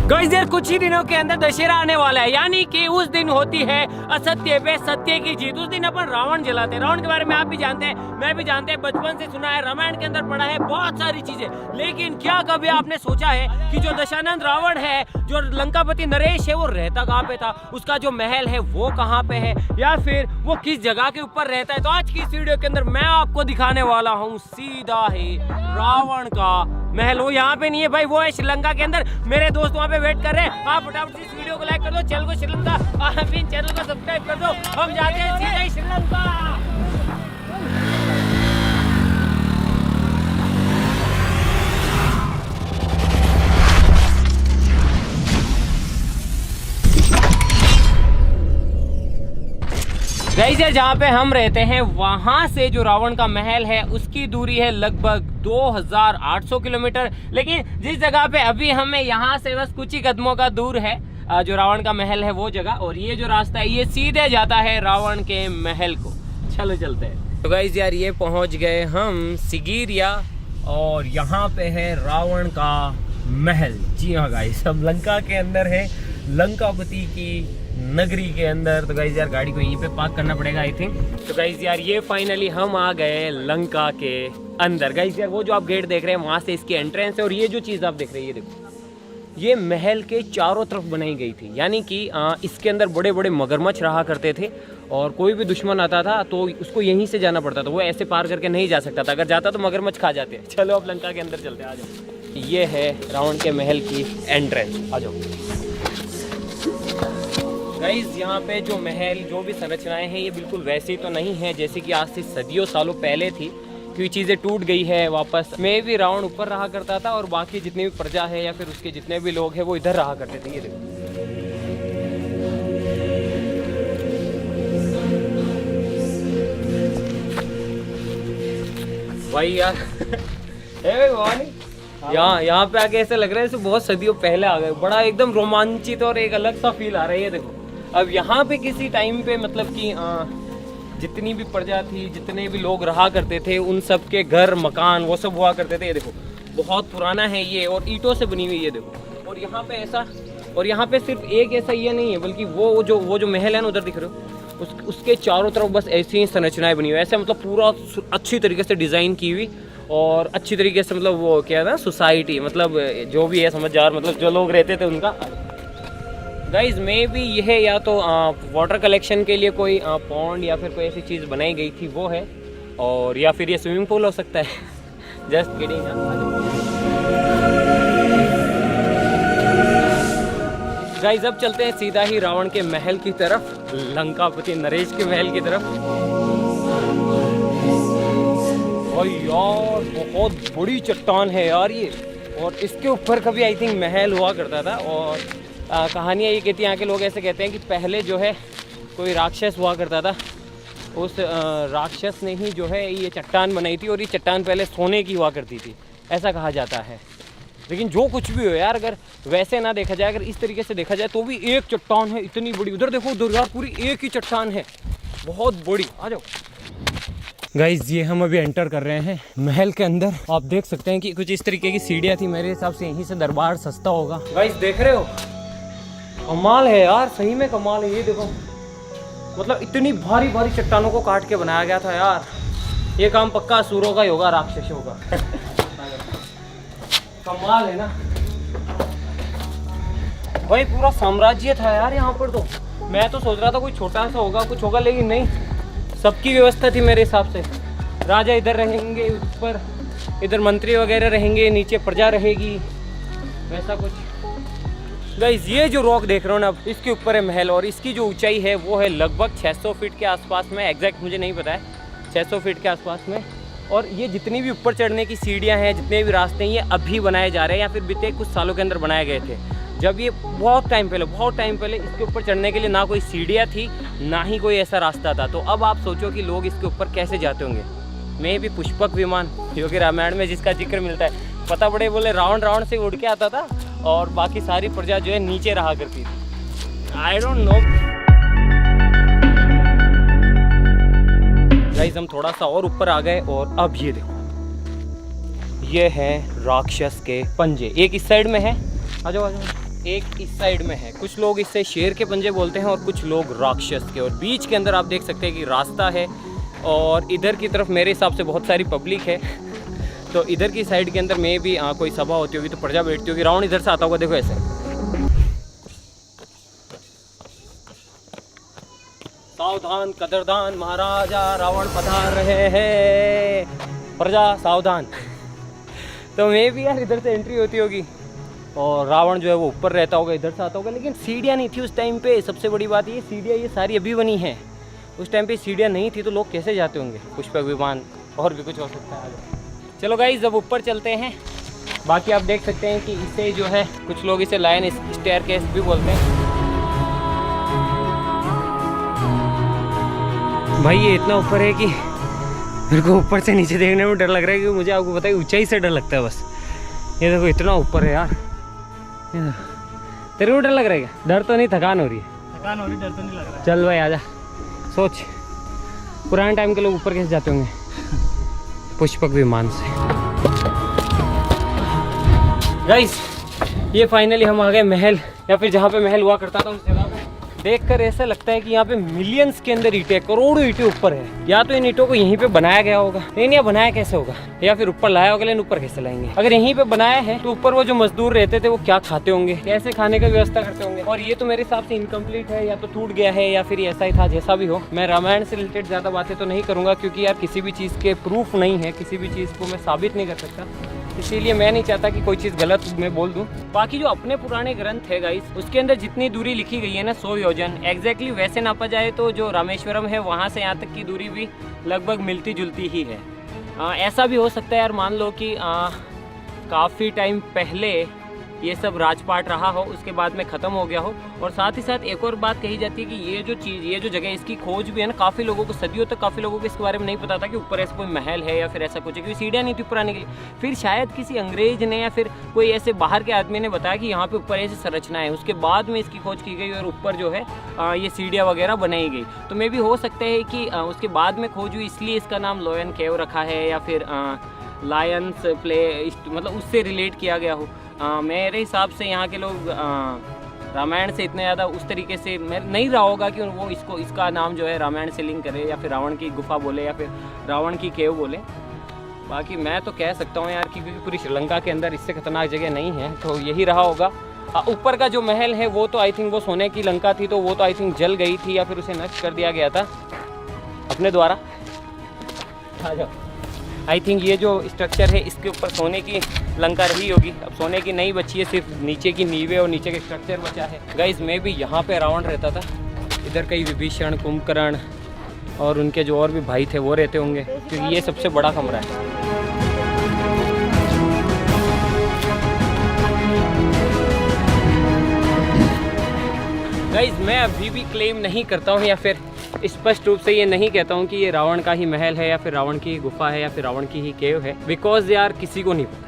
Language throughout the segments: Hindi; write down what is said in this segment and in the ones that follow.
गाइस यार कुछ ही दिनों के अंदर दशहरा आने वाला है, यानी कि उस दिन होती है असत्य पे सत्य की जीत। उस दिन अपन रावण जलाते हैं। रावण के बारे में आप भी जानते हैं, मैं भी जानते हैं, बचपन से सुना है, रामायण के अंदर पढ़ा है बहुत सारी चीजें। लेकिन क्या कभी आपने सोचा है कि जो दशानंद रावण है, जो लंकापति नरेश है, वो रहता कहाँ पे था? उसका जो महल है वो कहाँ पे है, या फिर वो किस जगह के ऊपर रहता है? तो आज की इस वीडियो के अंदर मैं आपको दिखाने वाला हूँ सीधा ही रावण का महल। वो यहाँ पे नहीं है भाई, वो है श्रीलंका के अंदर। मेरे दोस्त वहाँ पे वेट कर रहे हैं। आप फटाफट से इस वीडियो को लाइक कर दो, चैनल को श्रीलंका चैनल को सब्सक्राइब कर दो। हम जाते हैं सीधा ही श्रीलंका। गाइस यार जहाँ पे हम रहते हैं वहाँ से जो रावण का महल है उसकी दूरी है लगभग 2800 किलोमीटर। लेकिन जिस जगह पे अभी हमें यहाँ से बस कुछ ही कदमों का दूर है जो रावण का महल है वो जगह, और ये जो रास्ता है ये सीधे जाता है रावण के महल को। चलो चलते हैं। तो गाइस यार ये पहुँच गए हम सिगिरिया, और यहाँ पे है रावण का महल। जी हाँ गाइस, हम लंका के अंदर है, लंकापति की नगरी के अंदर। तो गाइस यार गाड़ी को यहीं पे पार्क करना पड़ेगा आई थिंक। तो गाइस यार ये फाइनली हम आ गए लंका के अंदर। गाइस यार वो जो आप गेट देख रहे हैं वहाँ से इसकी एंट्रेंस है, और ये जो चीज़ आप देख रहे हैं ये देखो, ये महल के चारों तरफ बनाई गई थी। यानी कि इसके अंदर बड़े बड़े मगरमच्छ रहा करते थे, और कोई भी दुश्मन आता था तो उसको यहीं से जाना पड़ता था। वो ऐसे पार करके नहीं जा सकता था, अगर जाता तो मगरमच्छ खा जाते। चलो अब लंका के अंदर चलते हैं, आ जाओ। ये है रावण के महल की एंट्रेंस, आ जाओ। गाइस यहाँ पे जो महल, जो भी संरचनाएं हैं ये बिल्कुल वैसी तो नहीं है जैसे कि आज से सदियों सालों पहले थी, क्योंकि चीज़ें टूट गई है वापस। में भी रावण ऊपर रहा करता था, और बाकी जितनी भी प्रजा है या फिर उसके जितने भी लोग हैं वो इधर रहा करते थे। ये देखो भाई यार यहाँ पे आके ऐसा लग रहा है जैसे बहुत सदियों पहले आ गए। बड़ा एकदम रोमांचित और एक अलग सा फील आ रहा है। ये देखो अब यहाँ पे किसी टाइम पे मतलब कि जितनी भी प्रजा थी, जितने भी लोग रहा करते थे, उन सब के घर मकान वो सब हुआ करते थे। ये देखो बहुत पुराना है ये, और ईंटों से बनी हुई। ये देखो, और यहाँ पे ऐसा, और यहाँ पे सिर्फ एक ऐसा ये नहीं है, बल्कि वो जो महल है ना उधर दिख रहे हो, उसके चारों तरफ बस ऐसी ही संरचनाएं बनी हुई। ऐसे मतलब पूरा अच्छी तरीके से डिज़ाइन की हुई, और अच्छी तरीके से मतलब वो क्या था सोसाइटी, मतलब जो भी है समझदार, मतलब जो लोग रहते थे उनका। गाइज मे बी यह या तो वाटर कलेक्शन के लिए कोई पॉन्ड या फिर कोई ऐसी चीज़ बनाई गई थी वो है, और या फिर ये स्विमिंग पूल हो सकता है। Just kidding. गाइज अब चलते हैं सीधा ही रावण के महल की तरफ, लंकापति नरेश के महल की तरफ। और यार बहुत बड़ी चट्टान है यार ये, और इसके ऊपर कभी आई थिंक महल हुआ करता था। और कहानियाँ ये कहती हैं, यहाँ के लोग ऐसे कहते हैं कि पहले जो है कोई राक्षस हुआ करता था, उस राक्षस ने ही जो है ये चट्टान बनाई थी, और ये चट्टान पहले सोने की हुआ करती थी, ऐसा कहा जाता है। लेकिन जो कुछ भी हो यार, अगर वैसे ना देखा जाए, अगर इस तरीके से देखा जाए तो भी एक चट्टान है इतनी बड़ी। उधर देखो उधर यार पूरी एक ही चट्टान है, बहुत बड़ी। आ जाओ गाइज, ये हम अभी एंटर कर रहे हैं महल के अंदर। आप देख सकते हैं कि कुछ इस तरीके की सीढ़ियाँ थी। मेरे हिसाब से यहीं से दरबार सस्ता होगा। गाइज देख रहे हो, कमाल है यार, सही में कमाल है। ये देखो मतलब इतनी भारी भारी चट्टानों को काट के बनाया गया था यार। ये काम पक्का असुरों का ही होगा, राक्षसों का। कमाल है ना भाई, पूरा साम्राज्य था यार यहाँ पर। तो मैं तो सोच रहा था कोई छोटा सा होगा, कुछ होगा, लेकिन नहीं, सबकी व्यवस्था थी मेरे हिसाब से। राजा इधर रहेंगे, ऊपर इधर मंत्री वगैरह रहेंगे, नीचे प्रजा रहेगी, वैसा कुछ। गाइस ये जो रॉक देख रहे हो ना, अब इसके ऊपर है महल, और इसकी जो ऊंचाई है वो है लगभग 600 फीट के आसपास में। एग्जैक्ट मुझे नहीं पता है, 600 फीट के आसपास में। और ये जितनी भी ऊपर चढ़ने की सीढ़ियाँ हैं, जितने भी रास्ते हैं, ये अभी बनाए जा रहे हैं या फिर बीते कुछ सालों के अंदर बनाए गए थे। जब ये बहुत टाइम पहले इसके ऊपर चढ़ने के लिए ना कोई सीढ़ियाँ थी, ना ही कोई ऐसा रास्ता था। तो अब आप सोचो कि लोग इसके ऊपर कैसे जाते होंगे। मैं भी पुष्पक विमान, जो कि रामायण में जिसका जिक्र मिलता है, पता पड़े बोले रावण से उड़ के आता था, और बाकी सारी प्रजा जो है नीचे रहा करती थी। I don't know. गाइस हम थोड़ा सा और ऊपर आ गए, और अब ये देखो, ये है राक्षस के पंजे। एक इस साइड में है, आ जाओ आ जाओ। एक इस साइड में है, कुछ लोग इससे शेर के पंजे बोलते हैं और कुछ लोग राक्षस के। और बीच के अंदर आप देख सकते हैं कि रास्ता है और इधर की तरफ मेरे हिसाब से बहुत सारी पब्लिक है। तो इधर की साइड के अंदर में भी कोई सभा होती होगी तो प्रजा बैठती होगी। रावण इधर से आता होगा, देखो ऐसे। सावधान कदरदान महाराजा रावण पधार रहे हैं, प्रजा सावधान। तो मैं भी यार इधर से एंट्री होती होगी और रावण जो है वो ऊपर रहता होगा, इधर से आता होगा। लेकिन सीढ़ियाँ नहीं थी उस टाइम पे। सबसे बड़ी बात ये सीढ़ियाँ ये सारी अभी बनी हैं, उस टाइम पे सीढ़ियाँ नहीं थी तो लोग कैसे जाते होंगे। पुष्पक विमान और भी कुछ हो सकता है आगे। चलो गाइस अब ऊपर चलते हैं। बाकी आप देख सकते हैं कि इसे जो है कुछ लोग इसे लायन स्टेयरकेस भी बोलते हैं। भाई ये इतना ऊपर है कि मेरे को ऊपर से नीचे देखने में डर लग रहा है, क्योंकि मुझे आपको पता है ऊंचाई से डर लगता है बस। ये देखो इतना ऊपर है यार। तेरे को डर लग रहा है क्या? डर तो नहीं, थकान हो रही है। थकान हो रही, डर तो नहीं लग रहा है। चल भाई आजा। सोच पुराने टाइम के लोग ऊपर कैसे जाते होंगे पुष्पक विमान से। गाइस ये फाइनली हम आ गए महल, या फिर जहाँ पे महल हुआ करता था उस जगह पे। देखकर ऐसा लगता है कि यहाँ पे मिलियंस के अंदर ईंटें, करोड़ों ईंटें ऊपर है। या तो इन ईंटों को यहीं पे बनाया गया होगा, लेकिन यह बनाया कैसे होगा, या फिर ऊपर लाया होगा, लेकिन ऊपर कैसे लाएंगे। अगर यहीं पे बनाया है तो ऊपर वो जो मजदूर रहते थे वो क्या खाते होंगे, कैसे खाने का व्यवस्था करते होंगे। और ये तो मेरे हिसाब से इनकम्प्लीट है, या तो टूट गया है या फिर ऐसा ही था। जैसा भी हो, मैं रामायण से रिलेटेड ज़्यादा बातें तो नहीं करूँगा, क्योंकि यार किसी भी चीज़ के प्रूफ नहीं है, किसी भी चीज़ को मैं साबित नहीं कर सकता। इसीलिए मैं नहीं चाहता कि कोई चीज़ गलत मैं बोल दूं। बाकी जो अपने पुराने ग्रंथ है गाइस, उसके अंदर जितनी दूरी लिखी गई है ना 100 योजन, एग्जैक्टली वैसे नापा जाए तो जो रामेश्वरम है वहाँ से यहाँ तक की दूरी भी लगभग मिलती जुलती ही है। ऐसा भी हो सकता है यार, मान लो कि काफ़ी टाइम पहले ये सब राजपाट रहा हो, उसके बाद में ख़त्म हो गया हो। और साथ ही साथ एक और बात कही जाती है कि ये जो चीज़, ये जो जगह, इसकी खोज भी है ना, काफ़ी लोगों को सदियों तक काफ़ी लोगों को इसके बारे में नहीं पता था कि ऊपर ऐसा कोई महल है या फिर ऐसा कुछ है, क्योंकि सीढ़ियाँ नहीं थी ऊपर आने के लिए। फिर शायद किसी अंग्रेज ने या फिर कोई ऐसे बाहर के आदमी ने बताया कि यहाँ पर ऊपर ऐसी संरचना है, उसके बाद में इसकी खोज की गई और ऊपर जो है ये सीढ़ियाँ वगैरह बनाई गई। तो मे भी हो सकता है कि उसके बाद में खोज हुई, इसलिए इसका नाम लोयन केव रखा है, या फिर लायंस प्ले, मतलब उससे रिलेट किया गया हो। मेरे हिसाब से यहाँ के लोग रामायण से इतने ज़्यादा उस तरीके से नहीं रहा होगा कि वो इसका नाम जो है रामायण से लिंक करे, या फिर रावण की गुफा बोले, या फिर रावण की केव बोले। बाकी मैं तो कह सकता हूँ यार कि क्योंकि पूरी श्रीलंका के अंदर इससे खतरनाक जगह नहीं है, तो यही रहा होगा। ऊपर का जो महल है वो तो आई थिंक वो सोने की लंका थी, तो वो तो आई थिंक जल गई थी या फिर उसे नष्ट कर दिया गया था अपने द्वारा। आ जाओ। आई थिंक ये जो स्ट्रक्चर है इसके ऊपर सोने की लंका रही होगी, अब सोने की नहीं बची है, सिर्फ नीचे की नींवें और नीचे का स्ट्रक्चर बचा है। गाइस मैं भी यहाँ पे रावण रहता था, इधर कई विभीषण, कुंभकर्ण और उनके जो और भी भाई थे वो रहते होंगे, क्योंकि ये सबसे बड़ा कमरा है। गाइस मैं अभी भी क्लेम नहीं करता हूँ या फिर स्पष्ट रूप से ये नहीं कहता हूँ कि ये रावण का ही महल है या फिर रावण की ही गुफा है या फिर रावण की ही केव है, बिकॉज यार किसी को नहीं पता है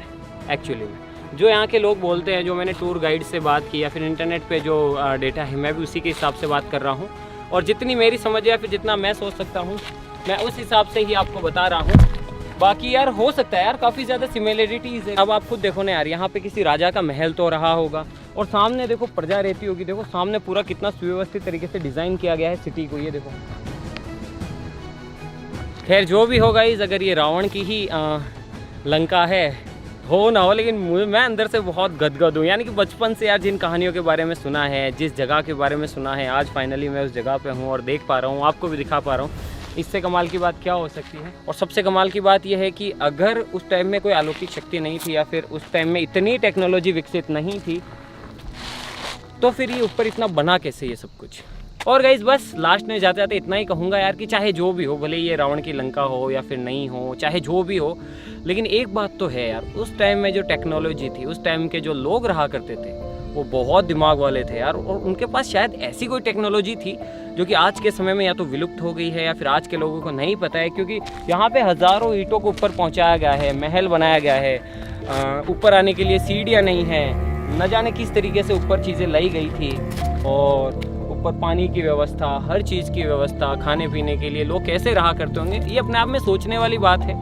एक्चुअली में। जो यहाँ के लोग बोलते हैं, जो मैंने टूर गाइड से बात की या फिर इंटरनेट पे जो डेटा है, मैं भी उसी के हिसाब से बात कर रहा हूँ। और जितनी मेरी समझ है या फिर जितना मैं सोच सकता हूँ, मैं उस हिसाब से ही आपको बता रहा हूँ। बाकी यार हो सकता है यार काफ़ी ज़्यादा सिमिलरिटीज़ है। अब आप खुद देखो ना यार, यहाँ पे किसी राजा का महल तो रहा होगा और सामने देखो प्रजा रहती होगी। देखो सामने पूरा कितना सुव्यवस्थित तरीके से डिज़ाइन किया गया है सिटी को, ये देखो। खैर जो भी होगा इस, अगर ये रावण की ही लंका है, हो ना हो, लेकिन मैं अंदर से बहुत गदगद हूँ। यानी कि बचपन से यार जिन कहानियों के बारे में सुना है, जिस जगह के बारे में सुना है, आज फाइनली मैं उस जगह पे हूँ और देख पा रहा हूँ, आपको भी दिखा पा रहा हूँ। इससे कमाल की बात क्या हो सकती है। और सबसे कमाल की बात यह है कि अगर उस टाइम में कोई अलौकिक शक्ति नहीं थी या फिर उस टाइम में इतनी टेक्नोलॉजी विकसित नहीं थी, तो फिर ये ऊपर इतना बना कैसे ये सब कुछ। और गाइस बस लास्ट में जाते जाते इतना ही कहूँगा यार कि चाहे जो भी हो, भले ये रावण की लंका हो या फिर नहीं हो, चाहे जो भी हो, लेकिन एक बात तो है यार, उस टाइम में जो टेक्नोलॉजी थी, उस टाइम के जो लोग रहा करते थे, वो बहुत दिमाग वाले थे यार। और उनके पास शायद ऐसी कोई टेक्नोलॉजी थी जो कि आज के समय में या तो विलुप्त हो गई है या फिर आज के लोगों को नहीं पता है। क्योंकि यहाँ पे हज़ारों ईंटों को ऊपर पहुँचाया गया है, महल बनाया गया है, ऊपर आने के लिए सीढ़ियाँ नहीं हैं, न जाने किस तरीके से ऊपर चीज़ें लाई गई थी। और ऊपर पानी की व्यवस्था, हर चीज़ की व्यवस्था, खाने पीने के लिए लोग कैसे रहा करते होंगे, ये अपने आप में सोचने वाली बात है।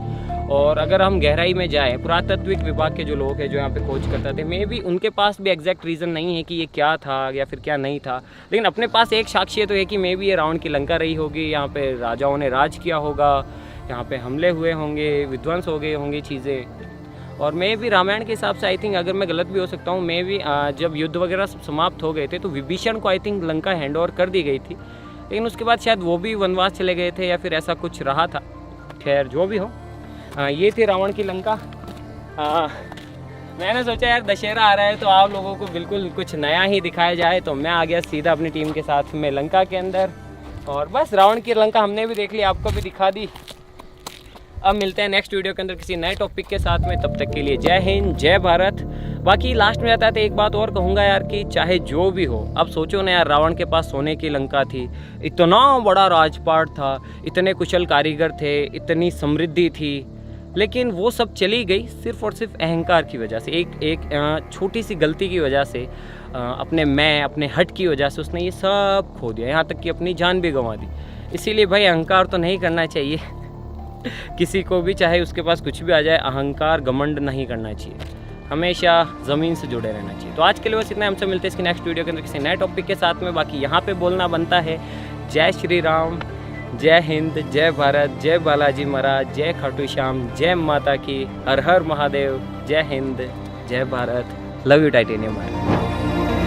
और अगर हम गहराई में जाएँ, पुरातत्विक विभाग के जो लोग हैं जो यहाँ पे खोज करते थे, मे भी उनके पास भी एग्जैक्ट रीज़न नहीं है कि ये क्या था या फिर क्या नहीं था, लेकिन अपने पास एक साक्ष्य तो है कि मे भी ये रावण की लंका रही होगी, यहाँ पे राजाओं ने राज किया होगा, यहाँ पे हमले हुए होंगे, विध्वंस हो गए होंगे चीज़ें। और मैं भी रामायण के हिसाब से आई थिंक, अगर मैं गलत भी हो सकता हूँ, मैं भी जब युद्ध वगैरह समाप्त हो गए थे तो विभीषण को I think Lanka hand over कर दी गई थी, लेकिन उसके बाद शायद वो भी वनवास चले गए थे या फिर ऐसा कुछ रहा था। खैर जो भी हो, ये थी रावण की लंका। मैंने सोचा यार दशहरा आ रहा है तो आप लोगों को बिल्कुल कुछ नया ही दिखाया जाए, तो मैं आ गया सीधा अपनी टीम के साथ में लंका के अंदर, और बस रावण की लंका हमने भी देख ली, आपको भी दिखा दी। अब मिलते हैं नेक्स्ट वीडियो के अंदर किसी नए टॉपिक के साथ में, तब तक के लिए जय हिंद जय भारत। बाकी लास्ट में जाता था एक बात और कहूँगा यार कि चाहे जो भी हो, अब सोचो ना यार, रावण के पास सोने की लंका थी, इतना बड़ा राजपाट था, इतने कुशल कारीगर थे, इतनी समृद्धि थी, लेकिन वो सब चली गई सिर्फ और सिर्फ अहंकार की वजह से, एक छोटी सी गलती की वजह से, अपने हट की वजह से उसने ये सब खो दिया, यहाँ तक कि अपनी जान भी गंवा दी। इसीलिए भाई अहंकार तो नहीं करना चाहिए किसी को भी, चाहे उसके पास कुछ भी आ जाए, अहंकार घमंड नहीं करना चाहिए, हमेशा ज़मीन से जुड़े रहना चाहिए। तो आज के लिए बस इतना, हमसे मिलते हैं इसकी नेक्स्ट वीडियो के अंदर किसी नए टॉपिक के साथ में। बाकी यहाँ पे बोलना बनता है जय श्री राम, जय हिंद, जय भारत, जय बालाजी महाराज, जय खाटू श्याम, जय माता की, हर हर महादेव, जय हिंद, जय भारत, लव यू टाइटेनियम।